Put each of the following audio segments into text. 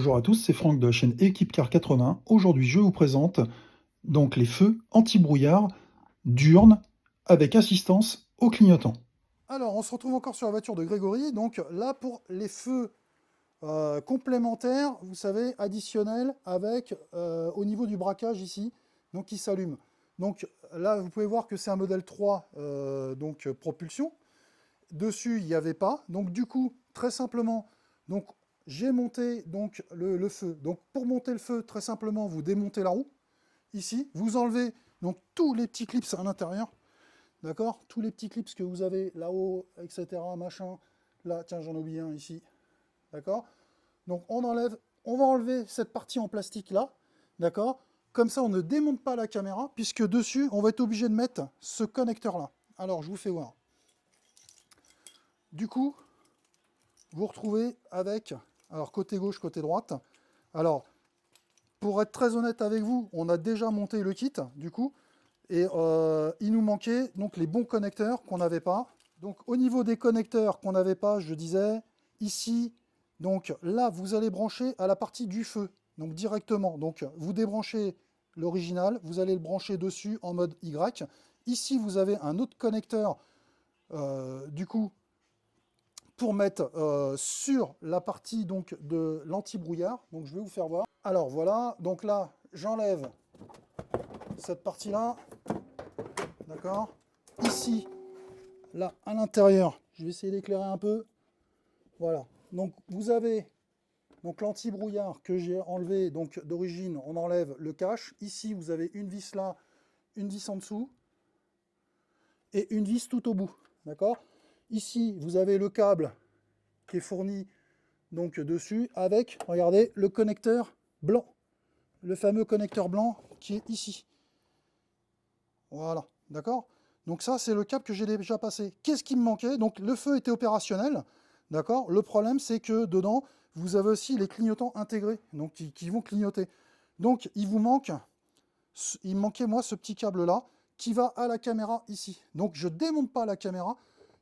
Bonjour à tous, c'est Franck de la chaîne Équipe Car 80. Aujourd'hui, je vous présente donc les feux anti-brouillard diurnes avec assistance au clignotant. Alors, on se retrouve encore sur la voiture de Grégory. Donc là, pour les feux complémentaires, vous savez, additionnels, avec au niveau du braquage ici, donc qui s'allume. Donc là, vous pouvez voir que c'est un modèle 3, donc propulsion. Dessus, il n'y avait pas. Donc du coup, très simplement, donc j'ai monté donc le feu. Donc pour monter le feu, très simplement, vous démontez la roue ici, vous enlevez donc tous les petits clips à l'intérieur, d'accord, tous les petits clips que vous avez là-haut, etc. Machin. Là, tiens, j'en ai oublié un ici, d'accord. Donc on enlève, on va enlever cette partie en plastique là, d'accord. Comme ça, on ne démonte pas la caméra, puisque dessus, on va être obligé de mettre ce connecteur là. Alors, je vous fais voir. Du coup, vous retrouvez avec, alors côté gauche, côté droite. Alors, pour être très honnête avec vous, on a déjà monté le kit, du coup, et il nous manquait donc les bons connecteurs qu'on n'avait pas. Donc, au niveau des connecteurs qu'on n'avait pas, je disais, ici, donc là, vous allez brancher à la partie du feu, donc directement. Donc, vous débranchez l'original, vous allez le brancher dessus en mode Y. Ici, vous avez un autre connecteur, du coup, pour mettre sur la partie donc, de l'anti-brouillard. Donc je vais vous faire voir. Alors voilà, donc là, j'enlève cette partie-là. D'accord. Ici, là, à l'intérieur, je vais essayer d'éclairer un peu. Voilà. Donc vous avez donc l'anti-brouillard que j'ai enlevé donc d'origine, on enlève le cache. Ici, vous avez une vis là, une vis en dessous et une vis tout au bout. D'accord. Ici, vous avez le câble qui est fourni donc dessus avec, regardez, le connecteur blanc. Le fameux connecteur blanc qui est ici. Voilà, d'accord. Donc ça, c'est le câble que j'ai déjà passé. Qu'est-ce qui me manquait? Donc le feu était opérationnel, d'accord. Le problème, c'est que dedans, vous avez aussi les clignotants intégrés, donc qui vont clignoter. Donc il vous manque, il me manquait moi ce petit câble-là, qui va à la caméra ici. Donc je démonte pas la caméra,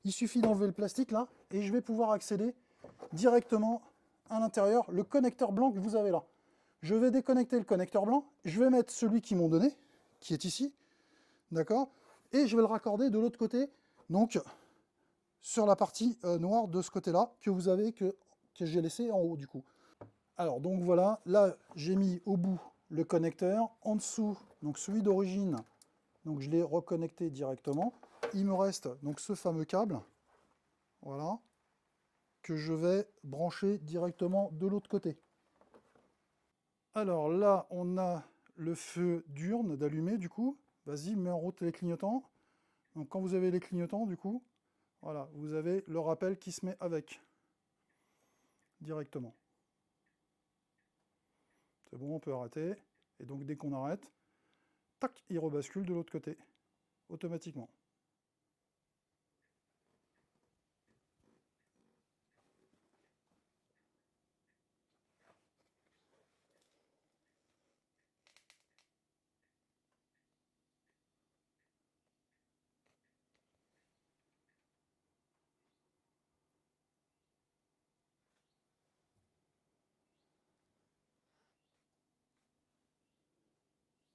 il suffit d'enlever le plastique là, et je vais pouvoir accéder directement à l'intérieur le connecteur blanc que vous avez là. Je vais déconnecter le connecteur blanc, je vais mettre celui qu'ils m'ont donné, qui est ici, d'accord, et je vais le raccorder de l'autre côté, donc sur la partie noire de ce côté-là, que vous avez, que j'ai laissé en haut du coup. Alors donc voilà, là j'ai mis au bout le connecteur, en dessous, donc celui d'origine, donc je l'ai reconnecté directement. Il me reste donc ce fameux câble, voilà, que je vais brancher directement de l'autre côté. Alors là, on a le feu diurne d'allumer, du coup. Vas-y, mets en route les clignotants. Donc quand vous avez les clignotants, du coup, voilà, vous avez le rappel qui se met avec, directement. C'est bon, on peut arrêter. Et donc dès qu'on arrête, tac, il rebascule de l'autre côté, automatiquement.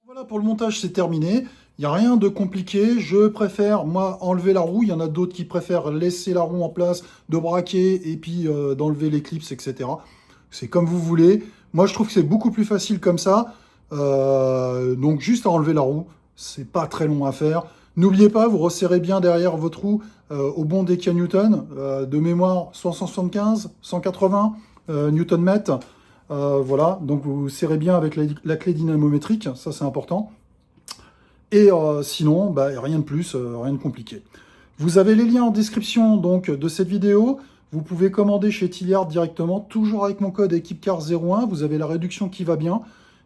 Voilà, pour le montage, c'est terminé. Il n'y a rien de compliqué. Je préfère, moi, enlever la roue. Il y en a d'autres qui préfèrent laisser la roue en place, de braquer et puis d'enlever les clips, etc. C'est comme vous voulez. Moi, je trouve que c'est beaucoup plus facile comme ça. Donc, juste à enlever la roue. C'est pas très long à faire. N'oubliez pas, vous resserrez bien derrière votre roue au bon des Newton. De mémoire, 175, 180 Newton-mètres. Voilà, donc vous serrez bien avec la clé dynamométrique, ça c'est important. Et sinon, bah, rien de plus, rien de compliqué. Vous avez les liens en description donc, de cette vidéo. Vous pouvez commander chez Tilliard directement, toujours avec mon code EquipeCar01. Vous avez la réduction qui va bien.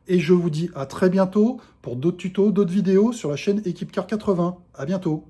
Et je vous dis à très bientôt pour d'autres tutos, d'autres vidéos sur la chaîne EquipeCar 80. À bientôt.